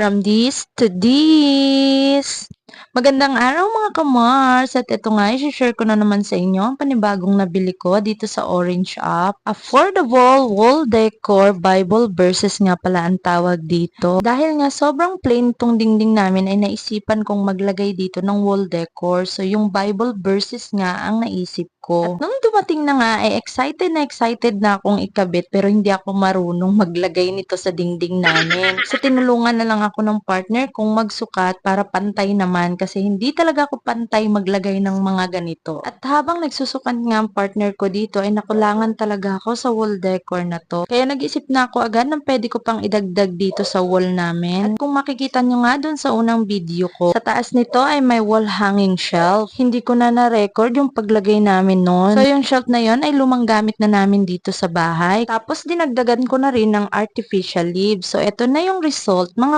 From this to this. Magandang araw mga kamars, at ito nga i-share ko na naman sa inyo ang panibagong nabili ko dito sa Orange App. Affordable wall decor Bible verses nga pala ang tawag dito. Dahil nga sobrang plain itong dingding namin ay naisipan kong maglagay dito ng wall decor. So yung Bible verses nga ang naisip ko. At nung dumating na nga ay excited na akong ikabit pero hindi ako marunong maglagay nito sa dingding namin. So tinulungan na lang ako ng partner kong magsukat para pantay naman kasi hindi talaga ako pantay maglagay ng mga ganito. At habang nagsusukat nga ang partner ko dito ay nakulangan talaga ako sa wall decor na to. Kaya nag-isip na ako agad ng pwede ko pang idagdag dito sa wall namin. At kung makikita nyo nga dun sa unang video ko, sa taas nito ay may wall hanging shelf. Hindi ko na na-record yung paglagay namin noon. So yung shelf na yon ay lumang gamit na namin dito sa bahay. Tapos dinagdagan ko na rin ng artificial leaves. So ito na yung result mga